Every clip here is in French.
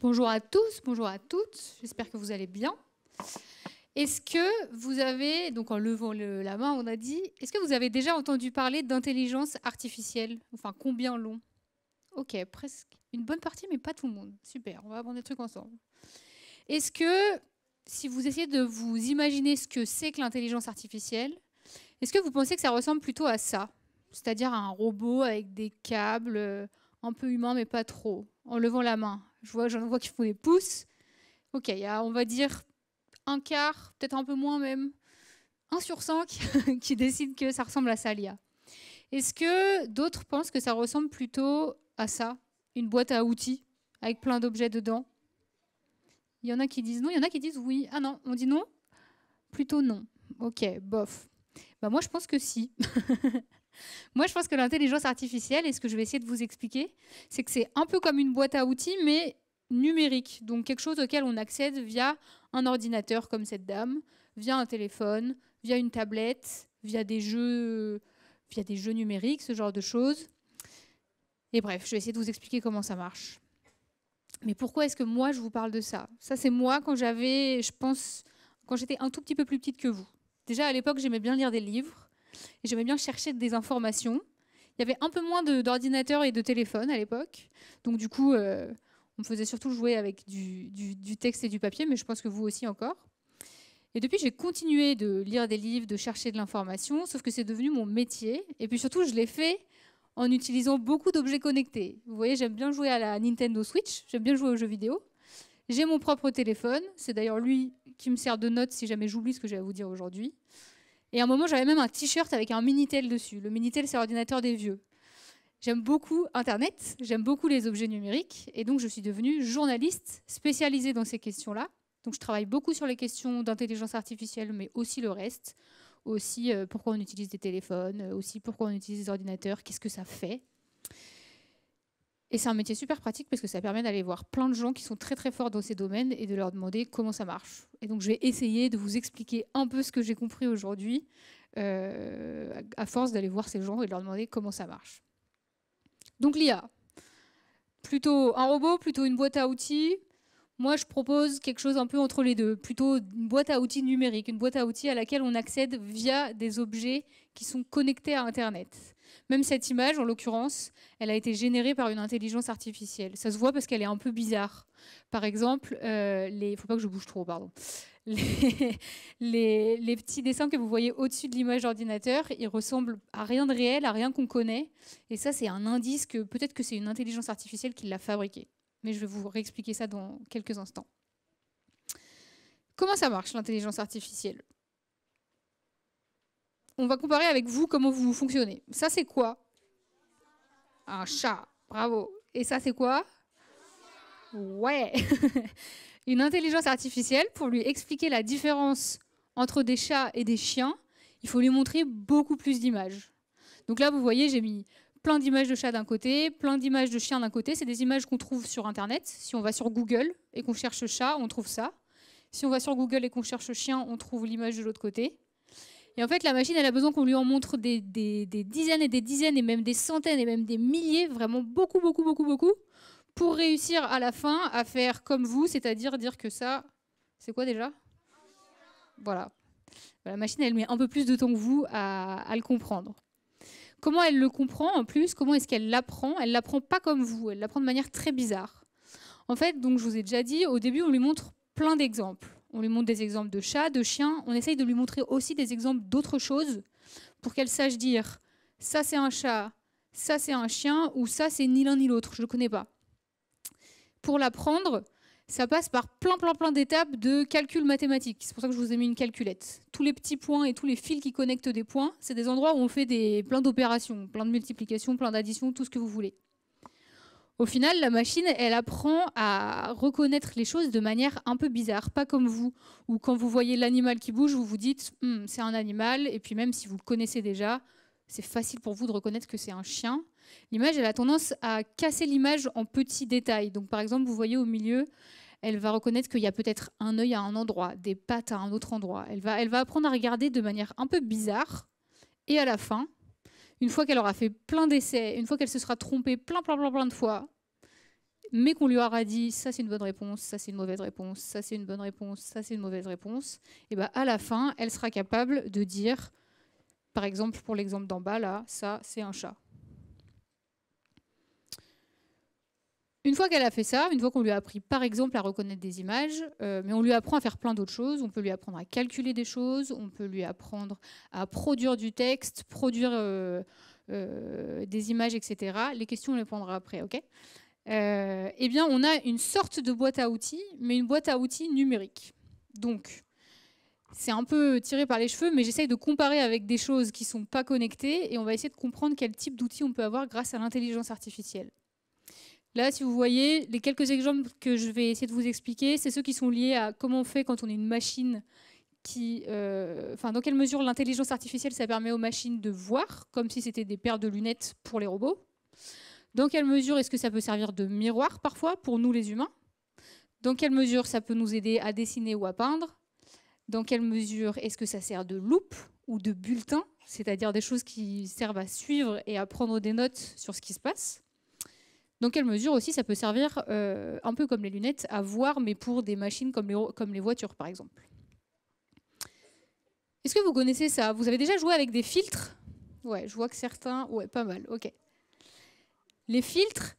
Bonjour à tous, bonjour à toutes, j'espère que vous allez bien. Est-ce que vous avez, donc en levant la main, on a dit, est-ce que vous avez déjà entendu parler d'intelligence artificielle? Enfin, combien long? Ok, presque une bonne partie, mais pas tout le monde. Super, on va apprendre des trucs ensemble. Est-ce que, si vous essayez de vous imaginer ce que c'est que l'intelligence artificielle, est-ce que vous pensez que ça ressemble plutôt à ça? C'est-à-dire à un robot avec des câbles, un peu humain, mais pas trop, en levant la main. J'en vois qui font des pouces. Ok, il y a, on va dire, un quart, peut-être un peu moins même, 1 sur 5 qui décide que ça ressemble à ça, l'IA. Est-ce que d'autres pensent que ça ressemble plutôt à ça, une boîte à outils avec plein d'objets dedans? Il y en a qui disent non, il y en a qui disent oui. Ah non, on dit non? Plutôt non. Ok, bof. Bah moi, je pense que si. Moi, je pense que l'intelligence artificielle, et ce que je vais essayer de vous expliquer, c'est que c'est un peu comme une boîte à outils, mais numérique. Donc quelque chose auquel on accède via un ordinateur comme cette dame, via un téléphone, via une tablette, via des jeux numériques, ce genre de choses. Et bref, je vais essayer de vous expliquer comment ça marche. Mais pourquoi est-ce que moi, je vous parle de ça? Ça, c'est moi quand j'avais, je pense, quand j'étais un tout petit peu plus petite que vous. Déjà, à l'époque, j'aimais bien lire des livres. Et j'aimais bien chercher des informations. Il y avait un peu moins d'ordinateurs et de téléphones à l'époque. Donc du coup, on me faisait surtout jouer avec du texte et du papier, mais je pense que vous aussi encore. Et depuis, j'ai continué de lire des livres, de chercher de l'information, sauf que c'est devenu mon métier. Et puis surtout, je l'ai fait en utilisant beaucoup d'objets connectés. Vous voyez, j'aime bien jouer à la Nintendo Switch, j'aime bien jouer aux jeux vidéo. J'ai mon propre téléphone, c'est d'ailleurs lui qui me sert de note si jamais j'oublie ce que j'ai à vous dire aujourd'hui. Et à un moment, j'avais même un t-shirt avec un Minitel dessus. Le Minitel, c'est l'ordinateur des vieux. J'aime beaucoup Internet, j'aime beaucoup les objets numériques, et donc je suis devenue journaliste spécialisée dans ces questions-là. Donc je travaille beaucoup sur les questions d'intelligence artificielle, mais aussi le reste. Aussi pourquoi on utilise des téléphones, aussi pourquoi on utilise des ordinateurs, qu'est-ce que ça fait. Et c'est un métier super pratique parce que ça permet d'aller voir plein de gens qui sont très très forts dans ces domaines et de leur demander comment ça marche. Et donc je vais essayer de vous expliquer un peu ce que j'ai compris aujourd'hui à force d'aller voir ces gens et de leur demander comment ça marche. Donc l'IA, plutôt un robot, plutôt une boîte à outils. Moi je propose quelque chose un peu entre les deux, plutôt une boîte à outils numérique, une boîte à outils à laquelle on accède via des objets qui sont connectés à Internet. Même cette image, en l'occurrence, elle a été générée par une intelligence artificielle. Ça se voit parce qu'elle est un peu bizarre. Par exemple, faut pas que je bouge trop, pardon. Les petits dessins que vous voyez au-dessus de l'image d'ordinateur, ils ressemblent à rien de réel, à rien qu'on connaît. Et ça, c'est un indice que peut-être que c'est une intelligence artificielle qui l'a fabriqué. Mais je vais vous réexpliquer ça dans quelques instants. Comment ça marche, l'intelligence artificielle? On va comparer avec vous comment vous fonctionnez. Ça, c'est quoi? Un chat. Bravo. Et ça, c'est quoi? Ouais. Une intelligence artificielle, pour lui expliquer la différence entre des chats et des chiens, il faut lui montrer beaucoup plus d'images. Donc là, vous voyez, j'ai mis plein d'images de chats d'un côté, plein d'images de chiens d'un côté. C'est des images qu'on trouve sur Internet. Si on va sur Google et qu'on cherche chat, on trouve ça. Si on va sur Google et qu'on cherche chien, on trouve l'image de l'autre côté. Et en fait, la machine, elle a besoin qu'on lui en montre des dizaines et des dizaines et même des centaines et même des milliers, vraiment beaucoup, beaucoup, beaucoup, beaucoup, pour réussir à la fin à faire comme vous, c'est-à-dire dire que ça, c'est quoi déjà? Voilà. La machine, elle met un peu plus de temps que vous à le comprendre. Comment elle le comprend en plus? Comment est-ce qu'elle l'apprend? Elle l'apprend pas comme vous, elle l'apprend de manière très bizarre. En fait, donc je vous ai déjà dit, au début, on lui montre plein d'exemples. On lui montre des exemples de chats, de chiens. On essaye de lui montrer aussi des exemples d'autres choses pour qu'elle sache dire ça c'est un chat, ça c'est un chien ou ça c'est ni l'un ni l'autre, je ne le connais pas. Pour l'apprendre, ça passe par plein d'étapes de calcul mathématique. C'est pour ça que je vous ai mis une calculette. Tous les petits points et tous les fils qui connectent des points, c'est des endroits où on fait plein d'opérations, plein de multiplications, plein d'additions, tout ce que vous voulez. Au final, la machine, elle apprend à reconnaître les choses de manière un peu bizarre, pas comme vous, où quand vous voyez l'animal qui bouge, vous vous dites c'est un animal, et puis même si vous le connaissez déjà, c'est facile pour vous de reconnaître que c'est un chien. L'image, elle a tendance à casser l'image en petits détails. Donc par exemple, vous voyez au milieu, elle va reconnaître qu'il y a peut-être un œil à un endroit, des pattes à un autre endroit. Elle va apprendre à regarder de manière un peu bizarre, et à la fin, une fois qu'elle aura fait plein d'essais, une fois qu'elle se sera trompée plein de fois, mais qu'on lui aura dit ça c'est une bonne réponse, ça c'est une mauvaise réponse, ça c'est une bonne réponse, ça c'est une mauvaise réponse, et ben à la fin, elle sera capable de dire, par exemple pour l'exemple d'en bas là, ça c'est un chat. Une fois qu'elle a fait ça, une fois qu'on lui a appris par exemple à reconnaître des images, mais on lui apprend à faire plein d'autres choses, on peut lui apprendre à calculer des choses, on peut lui apprendre à produire du texte, produire des images, etc. Les questions on les prendra après, ok ? Eh bien on a une sorte de boîte à outils, mais une boîte à outils numérique. Donc c'est un peu tiré par les cheveux, mais j'essaye de comparer avec des choses qui ne sont pas connectées et on va essayer de comprendre quel type d'outils on peut avoir grâce à l'intelligence artificielle. Là, si vous voyez, les quelques exemples que je vais essayer de vous expliquer, c'est ceux qui sont liés à comment on fait quand on est une machine qui... dans quelle mesure l'intelligence artificielle, ça permet aux machines de voir, comme si c'était des paires de lunettes pour les robots. Dans quelle mesure est-ce que ça peut servir de miroir, parfois, pour nous les humains? Dans quelle mesure ça peut nous aider à dessiner ou à peindre? Dans quelle mesure est-ce que ça sert de loupe ou de bulletin, c'est-à-dire des choses qui servent à suivre et à prendre des notes sur ce qui se passe? Dans quelle mesure aussi ça peut servir, un peu comme les lunettes, à voir, mais pour des machines comme les voitures, par exemple. Est-ce que vous connaissez ça? Vous avez déjà joué avec des filtres? Ouais, je vois que certains... Ouais, pas mal, ok. Les filtres,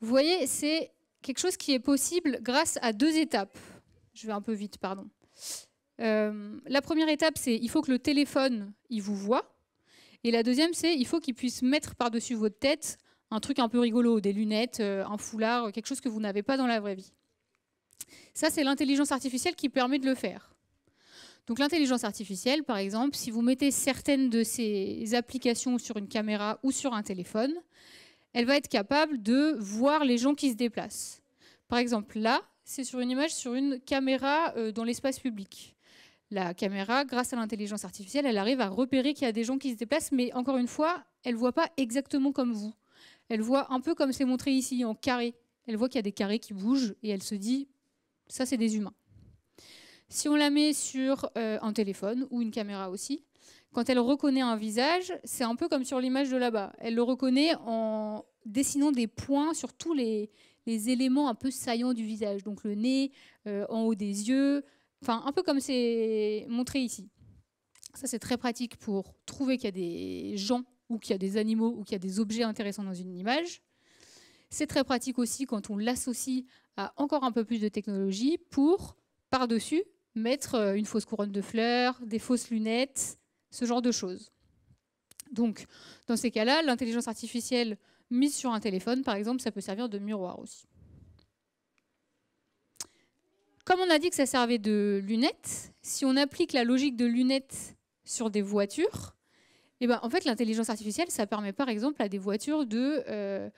vous voyez, c'est quelque chose qui est possible grâce à 2 étapes. Je vais un peu vite, pardon. La première étape, c'est il faut que le téléphone, il vous voit. Et la deuxième, c'est il faut qu'il puisse mettre par-dessus votre tête un truc un peu rigolo, des lunettes, un foulard, quelque chose que vous n'avez pas dans la vraie vie. Ça, c'est l'intelligence artificielle qui permet de le faire. Donc l'intelligence artificielle, par exemple, si vous mettez certaines de ces applications sur une caméra ou sur un téléphone, elle va être capable de voir les gens qui se déplacent. Par exemple, là, c'est sur une image sur une caméra dans l'espace public. La caméra, grâce à l'intelligence artificielle, elle arrive à repérer qu'il y a des gens qui se déplacent, mais encore une fois, elle ne voit pas exactement comme vous. Elle voit un peu comme c'est montré ici, en carré. Elle voit qu'il y a des carrés qui bougent et elle se dit, ça c'est des humains. Si on la met sur un téléphone ou une caméra aussi, quand elle reconnaît un visage, c'est un peu comme sur l'image de là-bas. Elle le reconnaît en dessinant des points sur tous les éléments un peu saillants du visage. Donc le nez, en haut des yeux, enfin un peu comme c'est montré ici. Ça c'est très pratique pour trouver qu'il y a des gens ou qu'il y a des animaux, ou qu'il y a des objets intéressants dans une image. C'est très pratique aussi quand on l'associe à encore un peu plus de technologie pour, par-dessus, mettre une fausse couronne de fleurs, des fausses lunettes, ce genre de choses. Donc, dans ces cas-là, l'intelligence artificielle mise sur un téléphone, par exemple, ça peut servir de miroir aussi. Comme on a dit que ça servait de lunettes, si on applique la logique de lunettes sur des voitures, et ben, en fait, l'intelligence artificielle, ça permet par exemple à des voitures de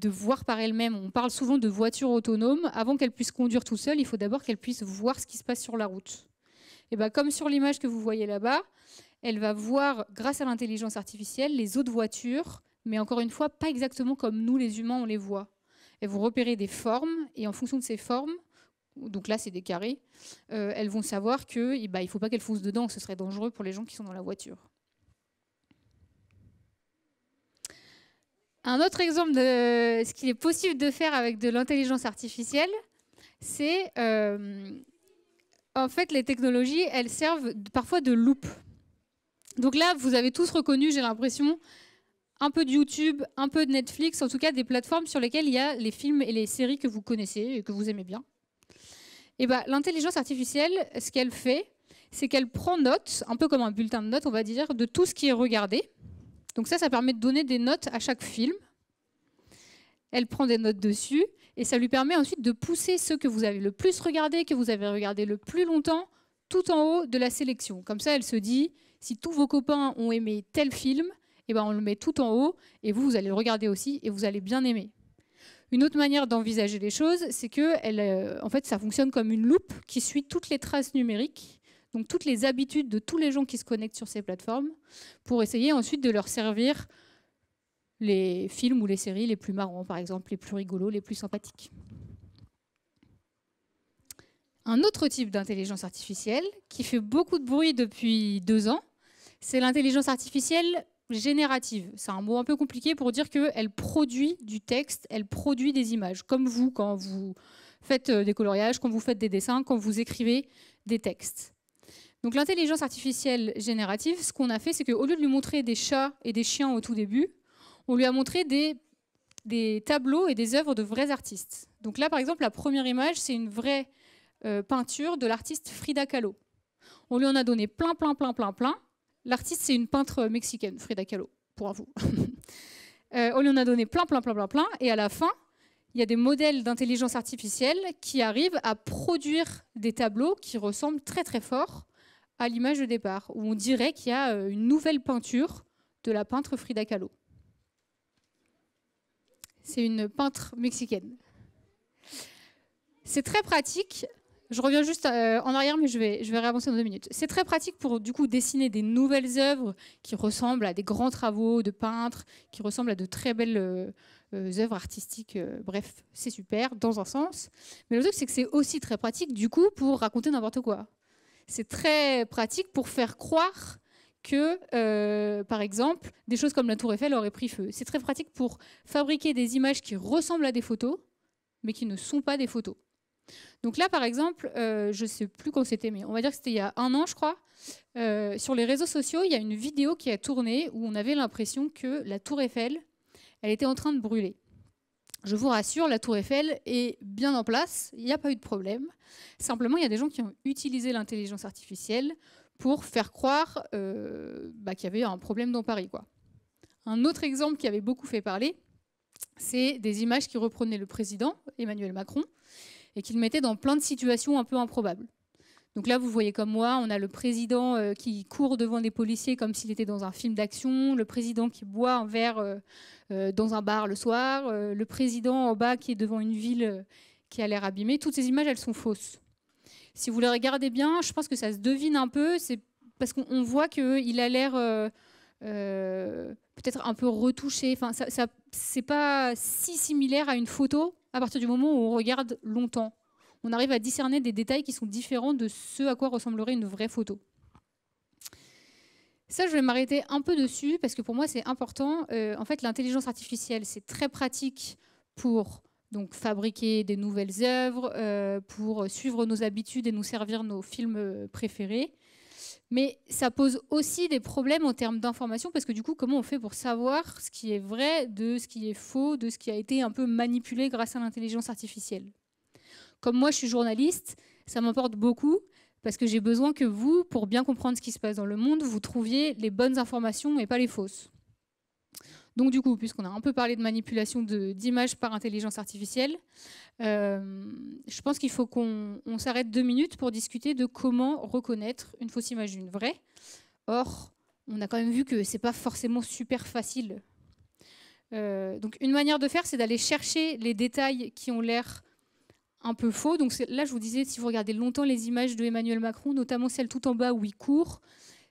voir par elles-mêmes. On parle souvent de voitures autonomes. Avant qu'elles puissent conduire tout seules, il faut d'abord qu'elles puissent voir ce qui se passe sur la route. Et ben, comme sur l'image que vous voyez là-bas, elle va voir, grâce à l'intelligence artificielle, les autres voitures, mais encore une fois, pas exactement comme nous, les humains, on les voit. Elles vont repérer des formes, et en fonction de ces formes, donc là, c'est des carrés, elles vont savoir qu'il ne faut pas qu'elles foncent dedans, ce serait dangereux pour les gens qui sont dans la voiture. Un autre exemple de ce qu'il est possible de faire avec de l'intelligence artificielle, c'est en fait les technologies, elles servent parfois de loupe. Donc là, vous avez tous reconnu, j'ai l'impression, un peu de YouTube, un peu de Netflix, en tout cas des plateformes sur lesquelles il y a les films et les séries que vous connaissez et que vous aimez bien. Et ben, l'intelligence artificielle, ce qu'elle fait, c'est qu'elle prend note, un peu comme un bulletin de notes, on va dire, de tout ce qui est regardé. Donc ça permet de donner des notes à chaque film. Elle prend des notes dessus et ça lui permet ensuite de pousser ceux que vous avez le plus regardés, que vous avez regardé le plus longtemps, tout en haut de la sélection. Comme ça, elle se dit, si tous vos copains ont aimé tel film, eh ben on le met tout en haut et vous allez le regarder aussi et vous allez bien aimer. Une autre manière d'envisager les choses, c'est que en fait, ça fonctionne comme une loupe qui suit toutes les traces numériques, donc toutes les habitudes de tous les gens qui se connectent sur ces plateformes, pour essayer ensuite de leur servir les films ou les séries les plus marrants, par exemple, les plus rigolos, les plus sympathiques. Un autre type d'intelligence artificielle qui fait beaucoup de bruit depuis 2 ans, c'est l'intelligence artificielle générative. C'est un mot un peu compliqué pour dire qu'elle produit du texte, elle produit des images, comme vous quand vous faites des coloriages, quand vous faites des dessins, quand vous écrivez des textes. Donc l'intelligence artificielle générative, ce qu'on a fait, c'est qu'au lieu de lui montrer des chats et des chiens au tout début, on lui a montré des tableaux et des œuvres de vrais artistes. Donc là, par exemple, la première image, c'est une vraie peinture de l'artiste Frida Kahlo. On lui en a donné plein. L'artiste, c'est une peintre mexicaine, Frida Kahlo, pour info. On lui en a donné plein. Et à la fin, il y a des modèles d'intelligence artificielle qui arrivent à produire des tableaux qui ressemblent très fort à l'image de départ, où on dirait qu'il y a une nouvelle peinture de la peintre Frida Kahlo. C'est une peintre mexicaine. C'est très pratique. Je reviens juste en arrière, mais je vais réavancer dans 2 minutes. C'est très pratique pour du coup dessiner des nouvelles œuvres qui ressemblent à des grands travaux de peintres, qui ressemblent à de très belles œuvres artistiques. Bref, c'est super dans un sens. Mais le truc, c'est que c'est aussi très pratique du coup pour raconter n'importe quoi. C'est très pratique pour faire croire que, par exemple, des choses comme la Tour Eiffel auraient pris feu. C'est très pratique pour fabriquer des images qui ressemblent à des photos, mais qui ne sont pas des photos. Donc là, par exemple, je ne sais plus quand c'était, mais on va dire que c'était il y a 1 an, je crois. Sur les réseaux sociaux, il y a une vidéo qui a tourné où on avait l'impression que la Tour Eiffel, elle était en train de brûler. Je vous rassure, la Tour Eiffel est bien en place, il n'y a pas eu de problème. Simplement, il y a des gens qui ont utilisé l'intelligence artificielle pour faire croire qu'il y avait un problème dans Paris, quoi. Un autre exemple qui avait beaucoup fait parler, c'est des images qui reprenaient le président, Emmanuel Macron, et qui le mettaient dans plein de situations un peu improbables. Donc là, vous voyez comme moi, on a le président qui court devant des policiers comme s'il était dans un film d'action, le président qui boit un verre dans un bar le soir, le président en bas qui est devant une ville qui a l'air abîmée. Toutes ces images, elles sont fausses. Si vous les regardez bien, je pense que ça se devine un peu, c'est parce qu'on voit qu'il a l'air peut-être un peu retouché. Enfin, c'est pas si similaire à une photo à partir du moment où on regarde longtemps. On arrive à discerner des détails qui sont différents de ce à quoi ressemblerait une vraie photo. Ça, je vais m'arrêter un peu dessus parce que pour moi, c'est important. En fait, l'intelligence artificielle, c'est très pratique pour donc, fabriquer des nouvelles œuvres, pour suivre nos habitudes et nous servir nos films préférés. Mais ça pose aussi des problèmes en termes d'information parce que du coup, comment on fait pour savoir ce qui est vrai de ce qui est faux, de ce qui a été un peu manipulé grâce à l'intelligence artificielle? Comme moi, je suis journaliste, ça m'importe beaucoup parce que j'ai besoin que vous, pour bien comprendre ce qui se passe dans le monde, vous trouviez les bonnes informations et pas les fausses. Donc du coup, puisqu'on a un peu parlé de manipulation d'images par intelligence artificielle, je pense qu'il faut qu'on s'arrête 2 minutes pour discuter de comment reconnaître une fausse image d'une vraie. Or, on a quand même vu que ce n'est pas forcément super facile. Donc une manière de faire, c'est d'aller chercher les détails qui ont l'air un peu faux. Donc là, je vous disais, si vous regardez longtemps les images de Emmanuel Macron, notamment celle tout en bas où il court,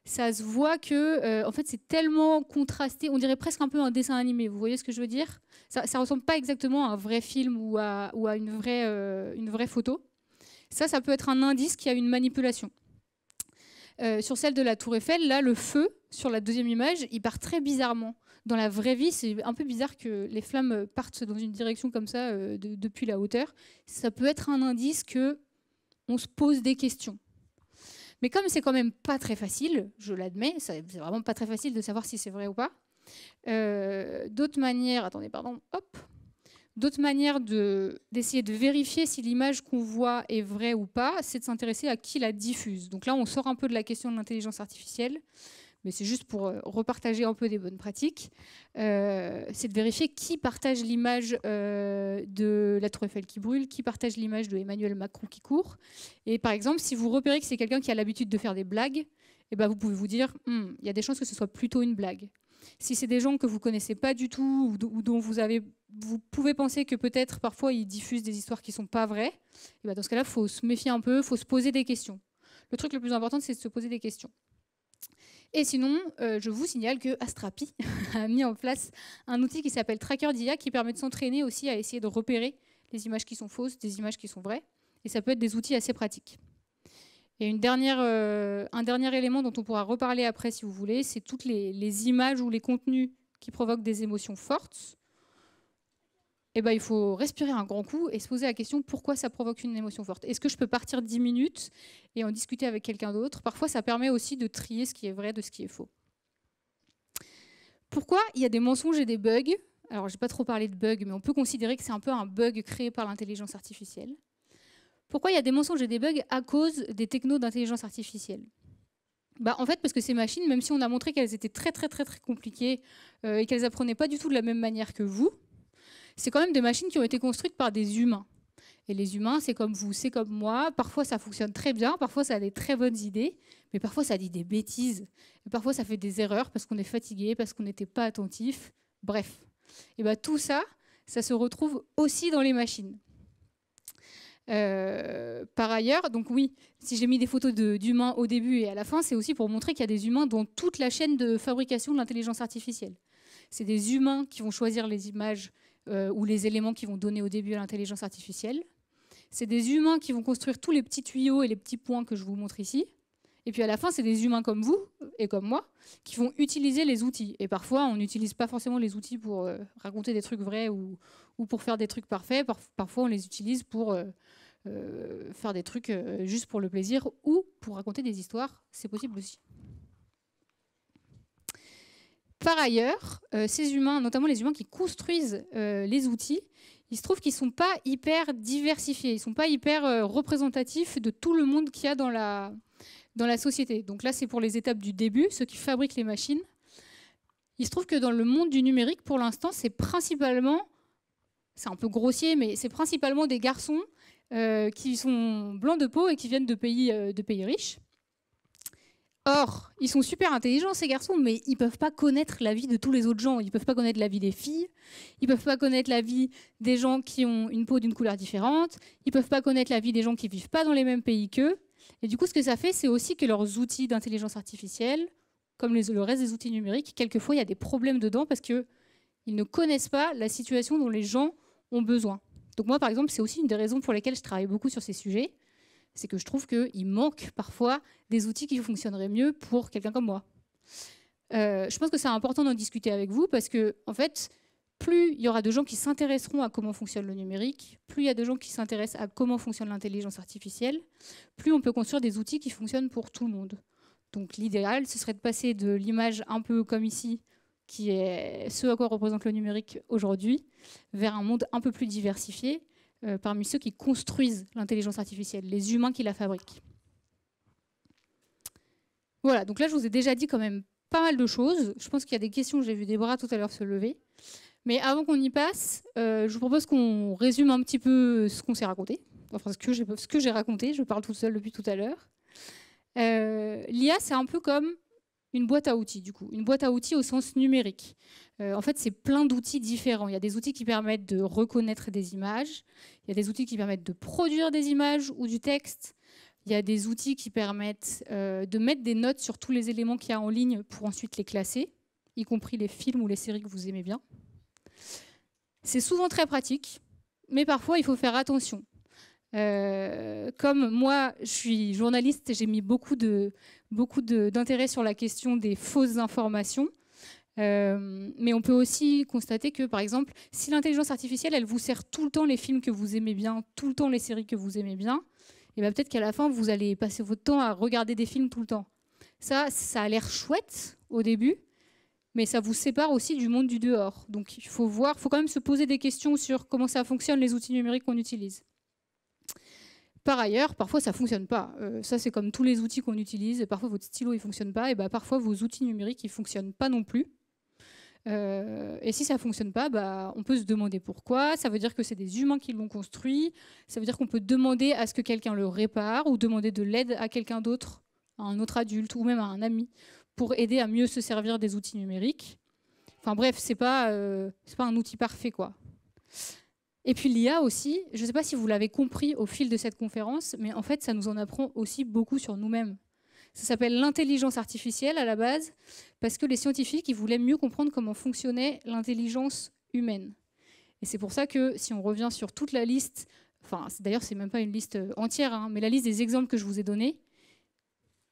ça se voit que en fait, c'est tellement contrasté, on dirait presque un peu un dessin animé. Vous voyez ce que je veux dire? Ça ne ressemble pas exactement à un vrai film ou à une vraie photo. Ça peut être un indice qu'il y a une manipulation. Sur celle de la Tour Eiffel, là, le feu, sur la deuxième image, il part très bizarrement. Dans la vraie vie, c'est un peu bizarre que les flammes partent dans une direction comme ça depuis la hauteur. Ça peut être un indice qu'on se pose des questions. Mais comme c'est quand même pas très facile, je l'admets, c'est vraiment pas très facile de savoir si c'est vrai ou pas. D'autres manières, d'autres manières d'essayer de vérifier si l'image qu'on voit est vraie ou pas, c'est de s'intéresser à qui la diffuse. Donc là, on sort un peu de la question de l'intelligence artificielle, mais c'est juste pour repartager un peu des bonnes pratiques. C'est de vérifier qui partage l'image de la Tour Eiffel qui brûle, qui partage l'image de Emmanuel Macron qui court. Et par exemple, si vous repérez que c'est quelqu'un qui a l'habitude de faire des blagues, eh ben vous pouvez vous dire, il y a des chances que ce soit plutôt une blague. Si c'est des gens que vous ne connaissez pas du tout ou dont vous pouvez penser que peut-être parfois ils diffusent des histoires qui ne sont pas vraies, eh ben dans ce cas-là, il faut se méfier un peu, il faut se poser des questions. Le truc le plus important, c'est de se poser des questions. Et sinon, je vous signale que Astrapi a mis en place un outil qui s'appelle Tracker d'IA qui permet de s'entraîner aussi à essayer de repérer les images qui sont fausses, des images qui sont vraies. Et ça peut être des outils assez pratiques. Et un dernier élément dont on pourra reparler après si vous voulez, c'est toutes les images ou les contenus qui provoquent des émotions fortes. Eh ben, il faut respirer un grand coup et se poser la question pourquoi ça provoque une émotion forte. Est-ce que je peux partir 10 minutes et en discuter avec quelqu'un d'autre? Parfois, ça permet aussi de trier ce qui est vrai de ce qui est faux. Pourquoi il y a des mensonges et des bugs? Alors, je n'ai pas trop parlé de bugs, mais on peut considérer que c'est un peu un bug créé par l'intelligence artificielle. Pourquoi il y a des mensonges et des bugs à cause des technos d'intelligence artificielle? En fait, parce que ces machines, même si on a montré qu'elles étaient très compliquées et qu'elles apprenaient pas du tout de la même manière que vous, c'est quand même des machines qui ont été construites par des humains. Et les humains, c'est comme vous, c'est comme moi. Parfois, ça fonctionne très bien, parfois, ça a des très bonnes idées, mais parfois, ça dit des bêtises. Et parfois, ça fait des erreurs parce qu'on est fatigué, parce qu'on n'était pas attentif. Bref. Et tout ça, ça se retrouve aussi dans les machines. Par ailleurs, donc oui, si j'ai mis des photos d'humains au début et à la fin, c'est aussi pour montrer qu'il y a des humains dans toute la chaîne de fabrication de l'intelligence artificielle. C'est des humains qui vont choisir les images ou les éléments qui vont donner au début à l'intelligence artificielle. C'est des humains qui vont construire tous les petits tuyaux et les petits points que je vous montre ici. Et puis à la fin, c'est des humains comme vous et comme moi qui vont utiliser les outils. Et parfois, on n'utilise pas forcément les outils pour raconter des trucs vrais ou pour faire des trucs parfaits. Parfois, on les utilise pour faire des trucs juste pour le plaisir ou pour raconter des histoires. C'est possible aussi. Par ailleurs, ces humains, notamment les humains qui construisent les outils, il se trouve qu'ils ne sont pas hyper diversifiés, ils ne sont pas hyper représentatifs de tout le monde qu'il y a dans la société. Donc là, c'est pour les étapes du début, ceux qui fabriquent les machines. Il se trouve que dans le monde du numérique, pour l'instant, c'est principalement, c'est un peu grossier, mais c'est principalement des garçons qui sont blancs de peau et qui viennent de pays riches. Or, ils sont super intelligents, ces garçons, mais ils ne peuvent pas connaître la vie de tous les autres gens. Ils ne peuvent pas connaître la vie des filles, ils ne peuvent pas connaître la vie des gens qui ont une peau d'une couleur différente, ils ne peuvent pas connaître la vie des gens qui ne vivent pas dans les mêmes pays qu'eux. Et du coup, ce que ça fait, c'est aussi que leurs outils d'intelligence artificielle, comme le reste des outils numériques, quelquefois, il y a des problèmes dedans parce qu'ils ne connaissent pas la situation dont les gens ont besoin. Donc moi, par exemple, c'est aussi une des raisons pour lesquelles je travaille beaucoup sur ces sujets. C'est que je trouve qu'il manque parfois des outils qui fonctionneraient mieux pour quelqu'un comme moi. Je pense que c'est important d'en discuter avec vous parce que, en fait, plus il y aura de gens qui s'intéresseront à comment fonctionne le numérique, plus il y a de gens qui s'intéressent à comment fonctionne l'intelligence artificielle, plus on peut construire des outils qui fonctionnent pour tout le monde. Donc l'idéal, ce serait de passer de l'image un peu comme ici, qui est ce à quoi représente le numérique aujourd'hui, vers un monde un peu plus diversifié, parmi ceux qui construisent l'intelligence artificielle, les humains qui la fabriquent. Voilà, donc là je vous ai déjà dit quand même pas mal de choses. Je pense qu'il y a des questions, j'ai vu des bras tout à l'heure se lever. Mais avant qu'on y passe, je vous propose qu'on résume un petit peu ce qu'on s'est raconté, enfin ce que j'ai raconté, je parle toute seule depuis tout à l'heure. L'IA, c'est un peu comme une boîte à outils, du coup. Une boîte à outils au sens numérique. En fait, c'est plein d'outils différents. Il y a des outils qui permettent de reconnaître des images. Il y a des outils qui permettent de produire des images ou du texte. Il y a des outils qui permettent de mettre des notes sur tous les éléments qu'il y a en ligne pour ensuite les classer, y compris les films ou les séries que vous aimez bien. C'est souvent très pratique, mais parfois, il faut faire attention. Comme moi, je suis journaliste, j'ai mis beaucoup d'intérêt sur la question des fausses informations. Mais on peut aussi constater que, par exemple, si l'intelligence artificielle, elle vous sert tout le temps les films que vous aimez bien, tout le temps les séries que vous aimez bien, et bien peut-être qu'à la fin, vous allez passer votre temps à regarder des films tout le temps. Ça a l'air chouette au début, mais ça vous sépare aussi du monde du dehors. Donc il faut quand même se poser des questions sur comment ça fonctionne les outils numériques qu'on utilise. Par ailleurs, parfois ça ne fonctionne pas. Ça, c'est comme tous les outils qu'on utilise. Parfois, votre stylo ne fonctionne pas. Et parfois, vos outils numériques ne fonctionnent pas non plus. Et si ça ne fonctionne pas, on peut se demander pourquoi. Ça veut dire que c'est des humains qui l'ont construit. Ça veut dire qu'on peut demander à ce que quelqu'un le répare ou demander de l'aide à quelqu'un d'autre, à un autre adulte ou même à un ami, pour aider à mieux se servir des outils numériques. Enfin bref, c'est pas un outil parfait, quoi. Et puis l'IA aussi, je ne sais pas si vous l'avez compris au fil de cette conférence, mais en fait, ça nous en apprend aussi beaucoup sur nous-mêmes. Ça s'appelle l'intelligence artificielle à la base, parce que les scientifiques ils voulaient mieux comprendre comment fonctionnait l'intelligence humaine. Et c'est pour ça que si on revient sur toute la liste, enfin d'ailleurs c'est même pas une liste entière, hein, mais la liste des exemples que je vous ai donnés,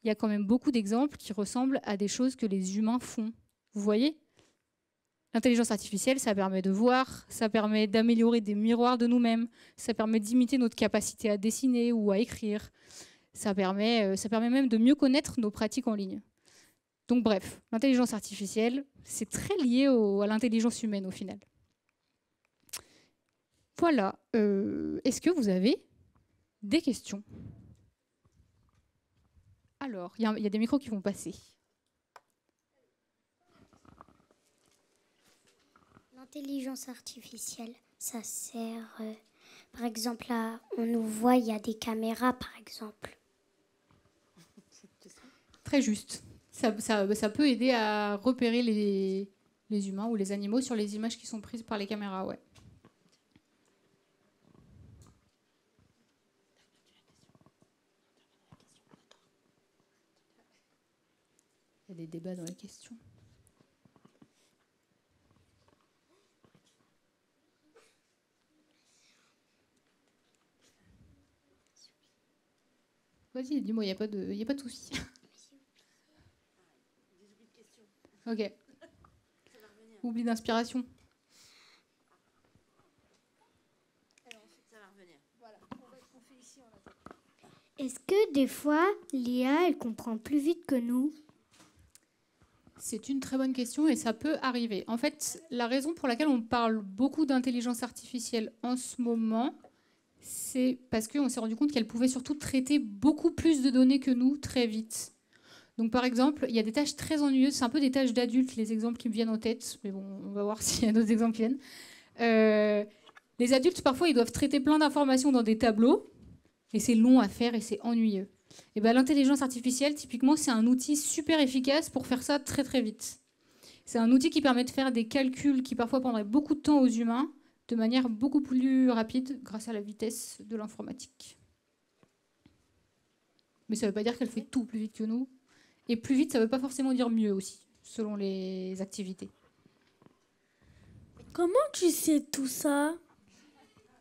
il y a quand même beaucoup d'exemples qui ressemblent à des choses que les humains font. Vous voyez ? L'intelligence artificielle, ça permet de voir, ça permet d'améliorer des miroirs de nous-mêmes, ça permet d'imiter notre capacité à dessiner ou à écrire, ça permet même de mieux connaître nos pratiques en ligne. Donc bref, l'intelligence artificielle, c'est très lié à l'intelligence humaine au final. Voilà. Est-ce que vous avez des questions ? Alors, il y a des micros qui vont passer. L'intelligence artificielle, ça sert, par exemple, on nous voit, il y a des caméras, par exemple. Très juste. Ça peut aider à repérer les humains ou les animaux sur les images qui sont prises par les caméras, ouais. Il y a des débats dans les questions. Vas-y, dis-moi, il n'y a pas de souci. Ok. Oubli d'inspiration. Est-ce que des fois, l'IA, elle comprend plus vite que nous ? C'est une très bonne question et ça peut arriver. En fait, la raison pour laquelle on parle beaucoup d'intelligence artificielle en ce moment, c'est parce qu'on s'est rendu compte qu'elle pouvait surtout traiter beaucoup plus de données que nous très vite. Donc par exemple, il y a des tâches très ennuyeuses, c'est un peu des tâches d'adultes, les exemples qui me viennent en tête, mais bon, on va voir s'il y a d'autres exemples qui viennent. Les adultes, parfois, ils doivent traiter plein d'informations dans des tableaux, et c'est long à faire et c'est ennuyeux. Et ben, l'intelligence artificielle, typiquement, c'est un outil super efficace pour faire ça très très vite. C'est un outil qui permet de faire des calculs qui parfois prendraient beaucoup de temps aux humains, de manière beaucoup plus rapide grâce à la vitesse de l'informatique. Mais ça ne veut pas dire qu'elle fait tout plus vite que nous. Et plus vite, ça ne veut pas forcément dire mieux aussi, selon les activités. Comment tu sais tout ça ?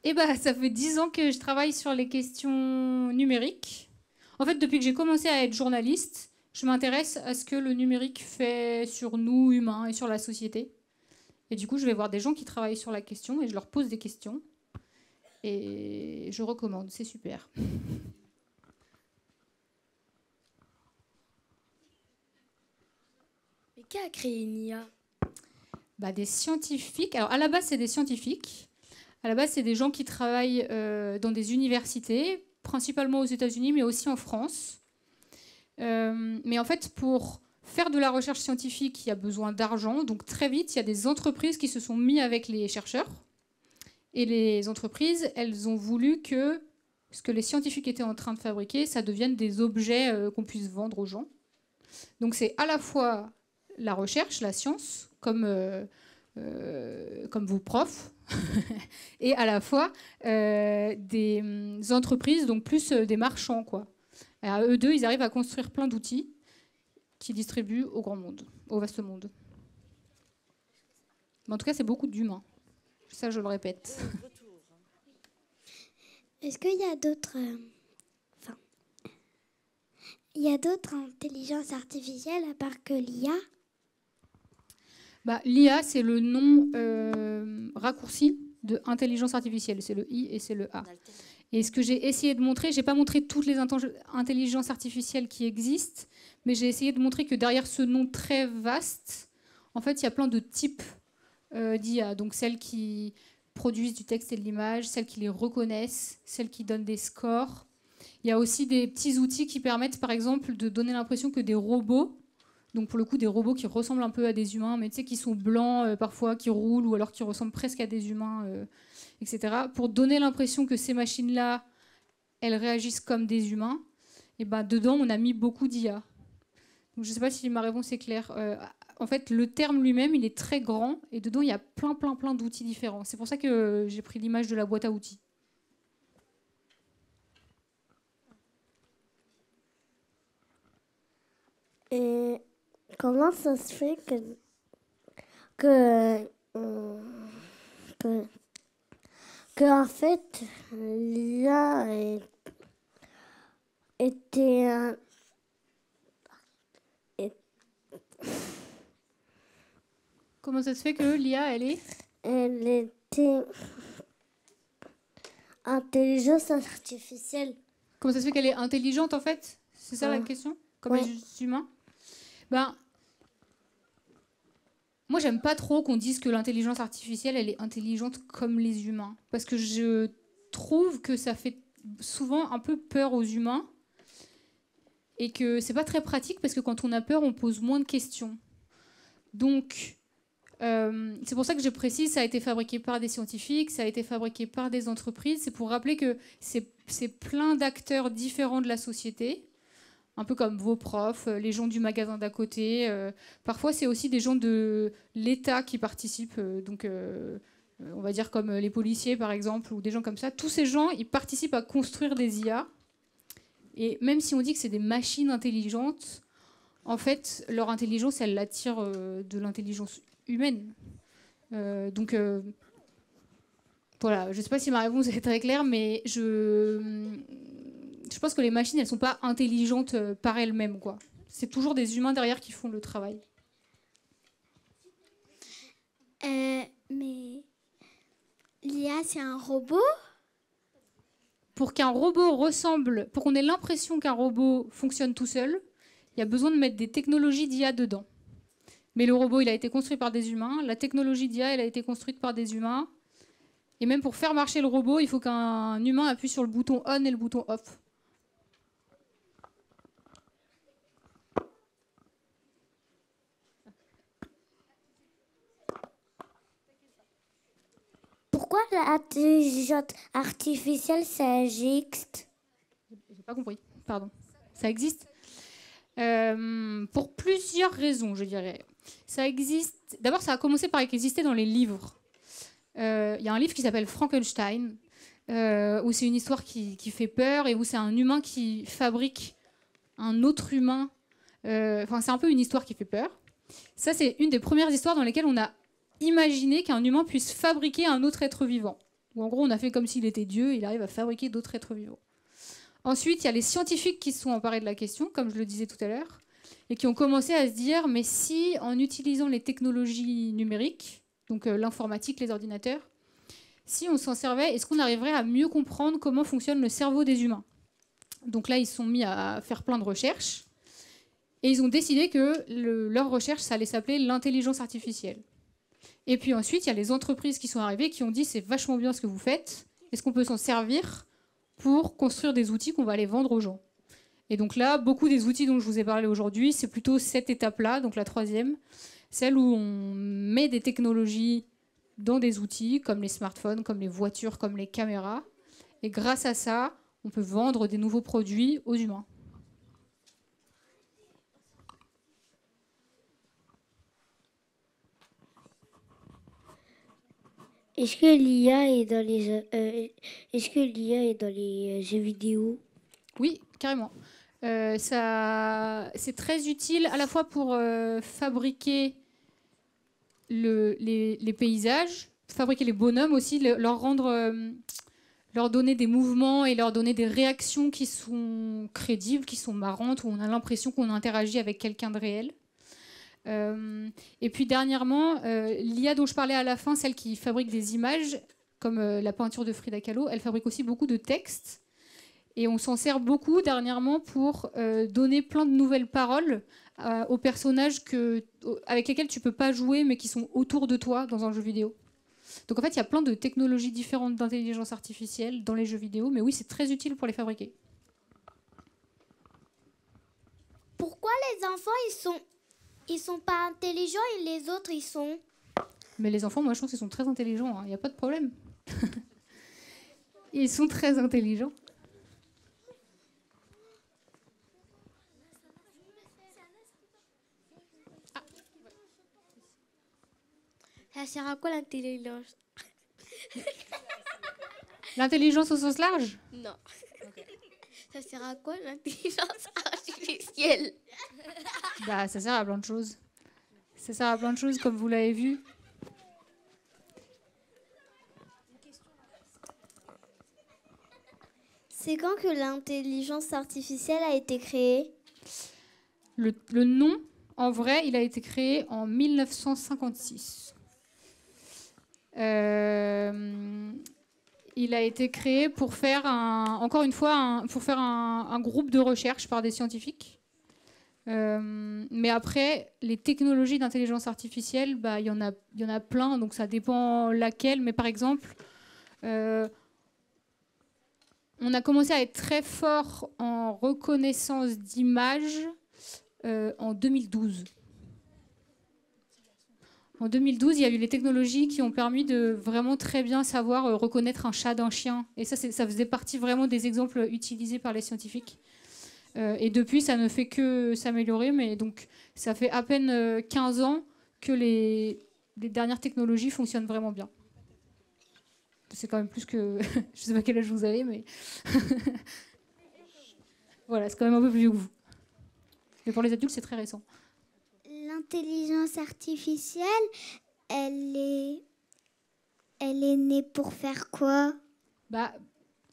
Eh ben, ça fait 10 ans que je travaille sur les questions numériques. En fait, depuis que j'ai commencé à être journaliste, je m'intéresse à ce que le numérique fait sur nous, humains, et sur la société. Et du coup, je vais voir des gens qui travaillent sur la question et je leur pose des questions. Et je recommande, c'est super. Mais qui a créé une IA ? Bah, des scientifiques. Alors, à la base, c'est des scientifiques. À la base, c'est des gens qui travaillent dans des universités, principalement aux États-Unis, mais aussi en France. Mais en fait, pour faire de la recherche scientifique, il y a besoin d'argent. Donc, très vite, il y a des entreprises qui se sont mises avec les chercheurs. Et les entreprises, elles ont voulu que ce que les scientifiques étaient en train de fabriquer, ça devienne des objets qu'on puisse vendre aux gens. Donc, c'est à la fois la recherche, la science, comme vos profs, et à la fois des entreprises, donc plus des marchands, quoi. À eux deux, ils arrivent à construire plein d'outils qui distribuent au grand monde, au vaste monde. Mais en tout cas, c'est beaucoup d'humains. Ça, je le répète. Est-ce qu'il y a d'autres... il y a d'autres intelligences artificielles à part que l'IA ? Bah, l'IA, c'est le nom raccourci de intelligence artificielle. C'est le I et c'est le A. Et ce que j'ai essayé de montrer, je n'ai pas montré toutes les intelligences artificielles qui existent, mais j'ai essayé de montrer que derrière ce nom très vaste, en fait, il y a plein de types d'IA. Donc celles qui produisent du texte et de l'image, celles qui les reconnaissent, celles qui donnent des scores. Il y a aussi des petits outils qui permettent, par exemple, de donner l'impression que des robots, donc pour le coup des robots qui ressemblent un peu à des humains, mais tu sais, qui sont blancs parfois, qui roulent, ou alors qui ressemblent presque à des humains, etc. Pour donner l'impression que ces machines-là, elles réagissent comme des humains, et ben dedans, on a mis beaucoup d'IA. Donc je ne sais pas si ma réponse est claire. En fait, le terme lui-même, il est très grand, et dedans, il y a plein d'outils différents. C'est pour ça que j'ai pris l'image de la boîte à outils. Et comment ça se fait que en fait, l'IA était Comment ça se fait que l'IA, elle est... Elle était intelligence artificielle. Comment ça se fait qu'elle est intelligente, en fait? C'est ça la Ouais. question? Comme Ouais. les humains? Ben, moi, j'aime pas trop qu'on dise que l'intelligence artificielle, elle est intelligente comme les humains. Parce que je trouve que ça fait souvent un peu peur aux humains. Et que c'est pas très pratique parce que quand on a peur, on pose moins de questions. Donc, c'est pour ça que je précise, ça a été fabriqué par des scientifiques, ça a été fabriqué par des entreprises. C'est pour rappeler que c'est plein d'acteurs différents de la société, un peu comme vos profs, les gens du magasin d'à côté. Parfois, c'est aussi des gens de l'État qui participent. On va dire comme les policiers, par exemple, ou des gens comme ça. Tous ces gens, ils participent à construire des IA. Et même si on dit que c'est des machines intelligentes, en fait, leur intelligence, elle l'attire de l'intelligence humaine. Voilà, je ne sais pas si ma réponse est très claire, mais je pense que les machines, elles ne sont pas intelligentes par elles-mêmes, quoi. C'est toujours des humains derrière qui font le travail. Mais l'IA, c'est un robot? Pour qu'un robot ressemble, pour qu'on ait l'impression qu'un robot fonctionne tout seul, il y a besoin de mettre des technologies d'IA dedans. Mais le robot, il a été construit par des humains. La technologie d'IA, elle a été construite par des humains. Et même pour faire marcher le robot, il faut qu'un humain appuie sur le bouton on et le bouton off. Pourquoi l'intelligence artificielle, ça existe? J'ai pas compris, pardon. Ça existe pour plusieurs raisons, je dirais. Ça existe. D'abord, ça a commencé par exister dans les livres. Il y a un livre qui s'appelle Frankenstein, où c'est une histoire qui fait peur et où c'est un humain qui fabrique un autre humain. Enfin, c'est un peu une histoire qui fait peur. Ça, c'est une des premières histoires dans lesquelles on a imaginé qu'un humain puisse fabriquer un autre être vivant. Ou en gros, on a fait comme s'il était Dieu, il arrive à fabriquer d'autres êtres vivants. Ensuite, il y a les scientifiques qui se sont emparés de la question, comme je le disais tout à l'heure, et qui ont commencé à se dire, mais si en utilisant les technologies numériques, donc l'informatique, les ordinateurs, si on s'en servait, est-ce qu'on arriverait à mieux comprendre comment fonctionne le cerveau des humains? Donc là, ils se sont mis à faire plein de recherches, et ils ont décidé que leur recherche, ça allait s'appeler l'intelligence artificielle. Et puis ensuite, il y a les entreprises qui sont arrivées, qui ont dit, c'est vachement bien ce que vous faites, est-ce qu'on peut s'en servir pour construire des outils qu'on va aller vendre aux gens? Et donc là, beaucoup des outils dont je vous ai parlé aujourd'hui, c'est plutôt cette étape-là, donc la troisième, celle où on met des technologies dans des outils, comme les smartphones, comme les voitures, comme les caméras. Et grâce à ça, on peut vendre des nouveaux produits aux humains. Est-ce que l'IA est dans les jeux vidéo? Oui, carrément. C'est très utile à la fois pour fabriquer les paysages, fabriquer les bonhommes aussi, leur donner des mouvements et leur donner des réactions qui sont crédibles, qui sont marrantes, où on a l'impression qu'on interagit avec quelqu'un de réel. Et puis dernièrement, l'IA dont je parlais à la fin, celle qui fabrique des images, comme la peinture de Frida Kahlo, elle fabrique aussi beaucoup de textes. Et on s'en sert beaucoup dernièrement pour donner plein de nouvelles paroles aux personnages avec lesquels tu ne peux pas jouer, mais qui sont autour de toi dans un jeu vidéo. Donc en fait, il y a plein de technologies différentes d'intelligence artificielle dans les jeux vidéo, mais oui, c'est très utile pour les fabriquer. Pourquoi les enfants, ils sont pas intelligents et les autres, ils sont... Mais les enfants, moi, je pense qu'ils sont très intelligents, il n'y a pas de problème. Ils sont très intelligents. Ça sert à quoi l'intelligence? L'intelligence au sens large? Non. Ça sert à quoi l'intelligence artificielle? Bah, ça sert à plein de choses. Ça sert à plein de choses, comme vous l'avez vu. C'est quand que l'intelligence artificielle a été créée? Le nom En vrai, il a été créé en 1956. Il a été créé pour faire encore une fois, pour faire un groupe de recherche par des scientifiques. Mais après, les technologies d'intelligence artificielle, bah, il y en a plein, donc ça dépend laquelle. Mais par exemple, on a commencé à être très fort en reconnaissance d'images en 2012. En 2012, il y a eu les technologies qui ont permis de vraiment très bien savoir reconnaître un chat d'un chien. Et ça faisait partie vraiment des exemples utilisés par les scientifiques. Et depuis, ça ne fait que s'améliorer. Mais donc, ça fait à peine 15 ans que les dernières technologies fonctionnent vraiment bien. C'est quand même plus que... Je ne sais pas quel âge vous avez, mais... Voilà, c'est quand même un peu plus vieux que vous. Mais pour les adultes, c'est très récent. L'intelligence artificielle, elle est née pour faire quoi? Bah,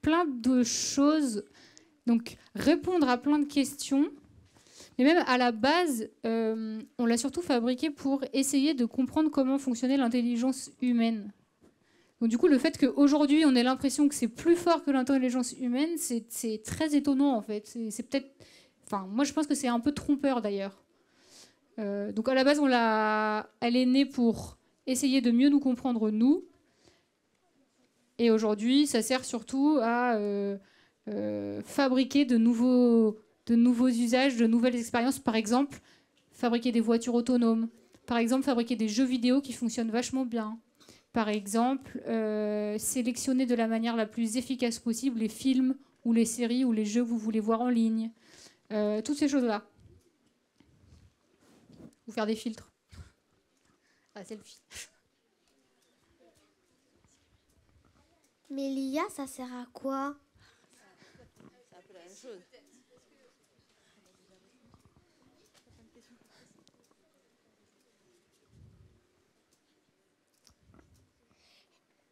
plein de choses. Donc, répondre à plein de questions. Mais même à la base, on l'a surtout fabriquée pour essayer de comprendre comment fonctionnait l'intelligence humaine. Donc, du coup, le fait qu'aujourd'hui, on ait l'impression que c'est plus fort que l'intelligence humaine, c'est très étonnant, en fait. C'est peut-être... Enfin, moi, je pense que c'est un peu trompeur, d'ailleurs. Donc, à la base, elle est née pour essayer de mieux nous comprendre, nous. Et aujourd'hui, ça sert surtout à fabriquer de nouveaux usages, de nouvelles expériences. Par exemple, fabriquer des voitures autonomes. Par exemple, fabriquer des jeux vidéo qui fonctionnent vachement bien. Par exemple, sélectionner de la manière la plus efficace possible les films ou les séries ou les jeux que vous voulez voir en ligne. Toutes ces choses-là. Ou faire des filtres. Ah, selfie. Mais l'IA, ça sert à quoi? C'est un peu la même chose.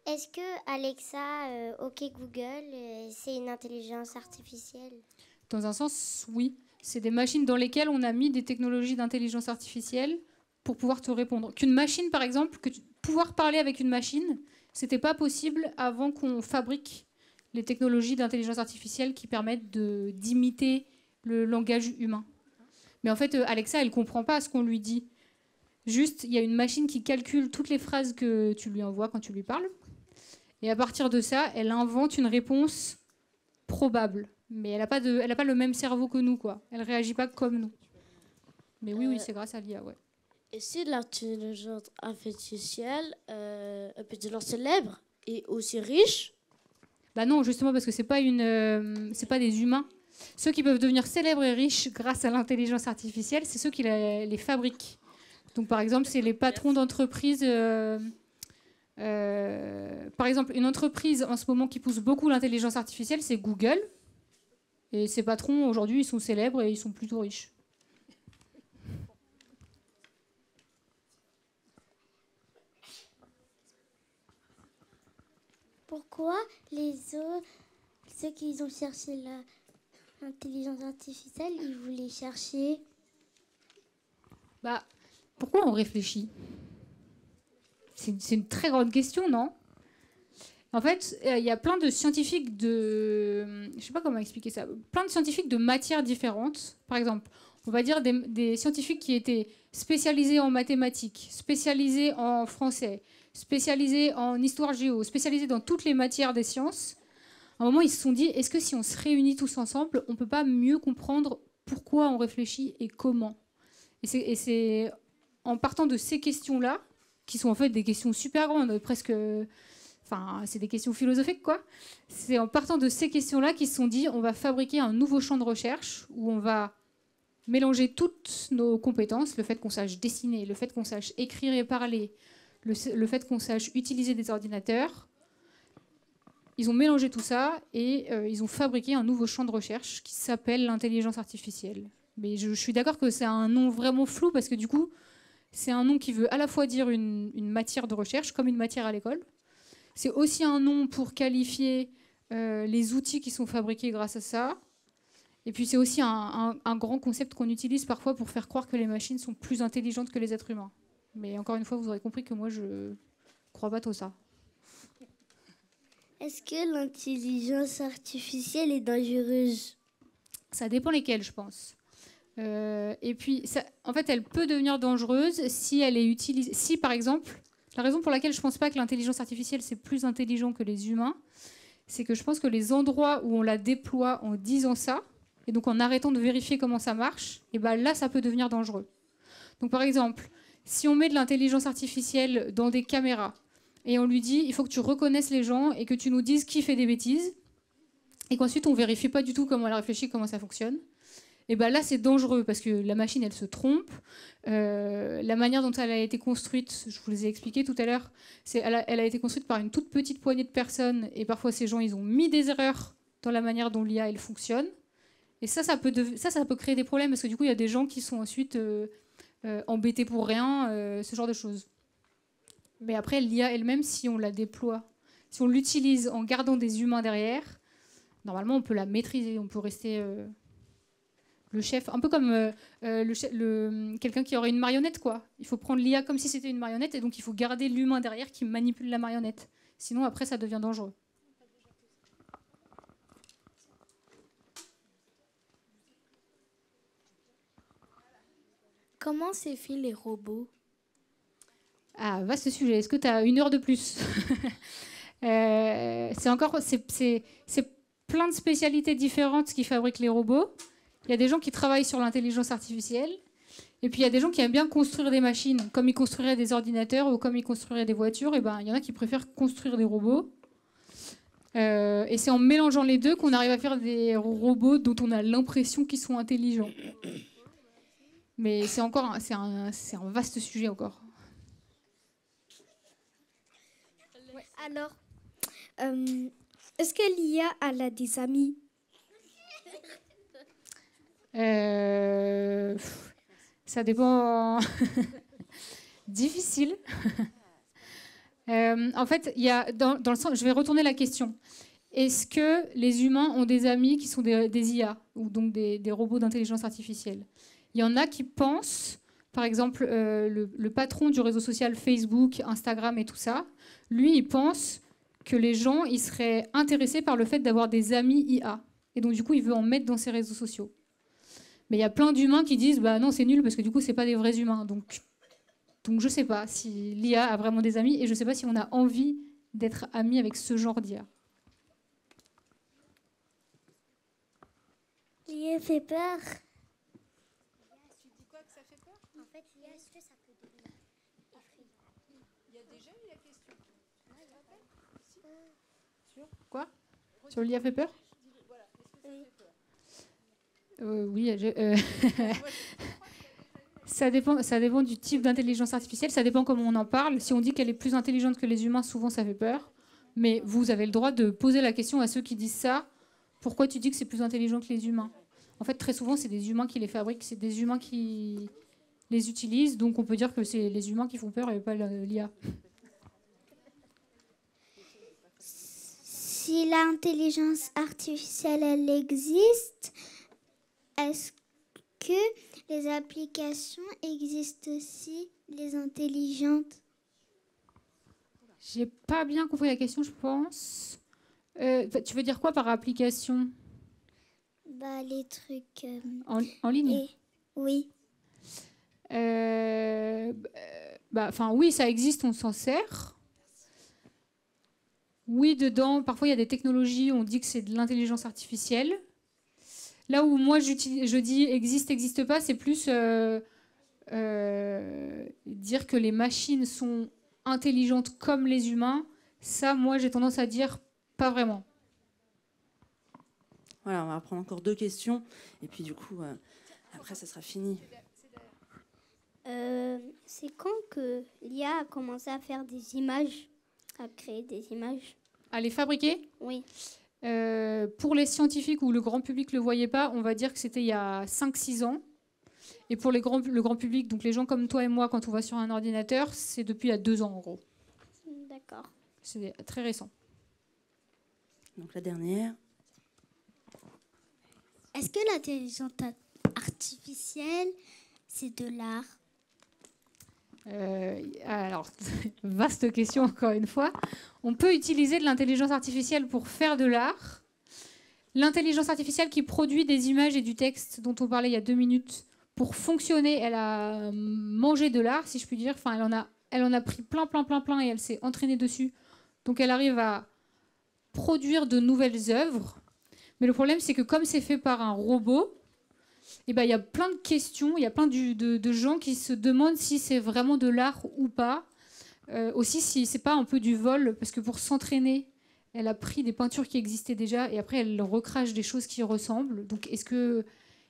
Est-ce que Alexa, OK Google, c'est une intelligence artificielle? Dans un sens, oui. C'est des machines dans lesquelles on a mis des technologies d'intelligence artificielle pour pouvoir te répondre. Qu'une machine, par exemple, pouvoir parler avec une machine, c'était pas possible avant qu'on fabrique les technologies d'intelligence artificielle qui permettent d'imiter le langage humain. Mais en fait, Alexa, elle comprend pas ce qu'on lui dit. Juste, il y a une machine qui calcule toutes les phrases que tu lui envoies quand tu lui parles. Et à partir de ça, elle invente une réponse probable. Mais elle n'a pas le même cerveau que nous, quoi. Elle réagit pas comme nous. Mais oui, c'est grâce à l'IA, ouais. Et si l'intelligence artificielle peut devenir célèbre et aussi riche? Bah non, justement parce que c'est pas des humains. Ceux qui peuvent devenir célèbres et riches grâce à l'intelligence artificielle, c'est ceux qui les fabriquent. Donc par exemple, c'est les patrons d'entreprises. Par exemple, une entreprise en ce moment qui pousse beaucoup l'intelligence artificielle, c'est Google. Et ces patrons, aujourd'hui, ils sont célèbres et ils sont plutôt riches. Pourquoi ceux qui ont cherché l'intelligence artificielle, ils voulaient chercher? Bah, pourquoi on réfléchit? C'est une très grande question, non? En fait, il y a plein de scientifiques je sais pas comment expliquer ça. Plein de scientifiques de matières différentes. Par exemple, on va dire des scientifiques qui étaient spécialisés en mathématiques, spécialisés en français, spécialisés en histoire géo, spécialisés dans toutes les matières des sciences. À un moment, ils se sont dit, est-ce que si on se réunit tous ensemble, on peut pas mieux comprendre pourquoi on réfléchit et comment? Et c'est en partant de ces questions-là, qui sont en fait des questions super grandes, presque... Enfin, c'est des questions philosophiques, quoi. C'est en partant de ces questions-là qu'ils se sont dit, on va fabriquer un nouveau champ de recherche où on va mélanger toutes nos compétences, le fait qu'on sache dessiner, le fait qu'on sache écrire et parler, le fait qu'on sache utiliser des ordinateurs. Ils ont mélangé tout ça et ils ont fabriqué un nouveau champ de recherche qui s'appelle l'intelligence artificielle. Mais je suis d'accord que c'est un nom vraiment flou parce que du coup, c'est un nom qui veut à la fois dire une matière de recherche, comme une matière à l'école. C'est aussi un nom pour qualifier les outils qui sont fabriqués grâce à ça. Et puis c'est aussi un grand concept qu'on utilise parfois pour faire croire que les machines sont plus intelligentes que les êtres humains. Mais encore une fois, vous aurez compris que moi, je crois pas trop ça. Est-ce que l'intelligence artificielle est dangereuse? Ça dépend lesquelles, je pense. Et puis, en fait, elle peut devenir dangereuse si elle est utilisée. Si, par exemple, la raison pour laquelle je ne pense pas que l'intelligence artificielle, c'est plus intelligent que les humains, c'est que je pense que les endroits où on la déploie en disant ça, et donc en arrêtant de vérifier comment ça marche, et ben là, ça peut devenir dangereux. Donc, par exemple, si on met de l'intelligence artificielle dans des caméras, et on lui dit, il faut que tu reconnaisses les gens et que tu nous dises qui fait des bêtises, et qu'ensuite on ne vérifie pas du tout comment elle réfléchit, comment ça fonctionne, et bien là c'est dangereux parce que la machine elle se trompe. La manière dont elle a été construite, je vous les ai expliqué tout à l'heure, elle a été construite par une toute petite poignée de personnes, et parfois ces gens ils ont mis des erreurs dans la manière dont l'IA elle fonctionne, et ça peut créer des problèmes parce que du coup il y a des gens qui sont ensuite embêtés pour rien, ce genre de choses. Mais après, l'IA elle-même, si on la déploie, si on l'utilise en gardant des humains derrière, normalement, on peut la maîtriser, on peut rester le chef, un peu comme quelqu'un qui aurait une marionnette, quoi. Il faut prendre l'IA comme si c'était une marionnette, et donc il faut garder l'humain derrière qui manipule la marionnette. Sinon, après, ça devient dangereux. Comment c'est fait les robots? Ah, vaste sujet. Est-ce que tu as une heure de plus? C'est plein de spécialités différentes qui fabriquent les robots. Il y a des gens qui travaillent sur l'intelligence artificielle. Et puis il y a des gens qui aiment bien construire des machines, comme ils construiraient des ordinateurs ou comme ils construiraient des voitures. Et ben, il y en a qui préfèrent construire des robots. Et c'est en mélangeant les deux qu'on arrive à faire des robots dont on a l'impression qu'ils sont intelligents. Mais c'est un vaste sujet encore. Alors, est-ce que l'IA a des amis? Ça dépend. Difficile. En fait, il y a dans le sens. Je vais retourner la question. Est-ce que les humains ont des amis qui sont des IA ou donc des robots d'intelligence artificielle? Il y en a qui pensent, par exemple, le patron du réseau social Facebook, Instagram et tout ça, lui, il pense que les gens ils seraient intéressés par le fait d'avoir des amis IA. Et donc, du coup, il veut en mettre dans ses réseaux sociaux. Mais il y a plein d'humains qui disent bah non, c'est nul parce que du coup, c'est pas des vrais humains. Donc je sais pas si l'IA a vraiment des amis et je sais pas si on a envie d'être amis avec ce genre d'IA. L'IA fait peur. Tu dis quoi que ça fait peur? En fait, l'IA, est-ce que ça peut devenir effrayant? Il y a déjà eu la question. Sur quoi? Sur l'IA fait peur? Oui, ça dépend du type d'intelligence artificielle, ça dépend comment on en parle. Si on dit qu'elle est plus intelligente que les humains, souvent ça fait peur. Mais vous avez le droit de poser la question à ceux qui disent ça. Pourquoi tu dis que c'est plus intelligent que les humains? En fait, très souvent, c'est des humains qui les fabriquent, c'est des humains qui les utilisent. Donc on peut dire que c'est les humains qui font peur et pas l'IA. Si l'intelligence artificielle, elle existe, est-ce que les applications existent aussi, les intelligentes? J'ai pas bien compris la question, je pense. Tu veux dire quoi par application? Bah, les trucs... En ligne? Oui. Oui, ça existe, on s'en sert. Oui, dedans, parfois il y a des technologies, on dit que c'est de l'intelligence artificielle. Là où moi je dis existe pas, c'est plus dire que les machines sont intelligentes comme les humains. Ça, moi, j'ai tendance à dire pas vraiment. Voilà, on va prendre encore 2 questions. Et puis du coup, après, ça sera fini. C'est quand que l'IA a commencé à faire des images, à créer des images? À les fabriquer? Oui. Pour les scientifiques où le grand public ne le voyait pas, on va dire que c'était il y a 5-6 ans. Et pour le grand public, donc les gens comme toi et moi, quand on va sur un ordinateur, c'est depuis il y a 2 ans en gros. D'accord. C'est très récent. Donc la dernière. Est-ce que l'intelligence artificielle, c'est de l'art? Alors, vaste question encore une fois. On peut utiliser de l'intelligence artificielle pour faire de l'art. L'intelligence artificielle qui produit des images et du texte dont on parlait il y a 2 minutes, pour fonctionner, elle a mangé de l'art, si je puis dire. Enfin, elle en a pris plein et elle s'est entraînée dessus. Donc elle arrive à produire de nouvelles œuvres. Mais le problème, c'est que comme c'est fait par un robot, il y a plein de questions, il y a plein de gens qui se demandent si c'est vraiment de l'art ou pas. Aussi, si c'est pas un peu du vol, parce que pour s'entraîner, elle a pris des peintures qui existaient déjà et après elle recrache des choses qui ressemblent. Donc est-ce que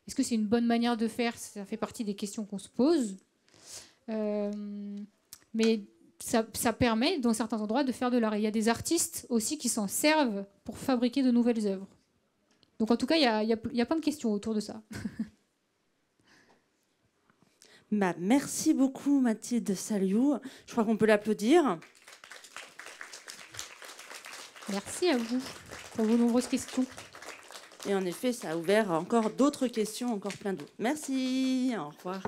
c'est une bonne manière de faire? Ça fait partie des questions qu'on se pose. Mais ça permet, dans certains endroits, de faire de l'art. Et il y a des artistes aussi qui s'en servent pour fabriquer de nouvelles œuvres. Donc en tout cas, il y a plein de questions autour de ça. Merci beaucoup Mathilde Saliou. Je crois qu'on peut l'applaudir. Merci à vous pour vos nombreuses questions. Et en effet, ça a ouvert encore d'autres questions, encore plein d'autres. Merci, au revoir.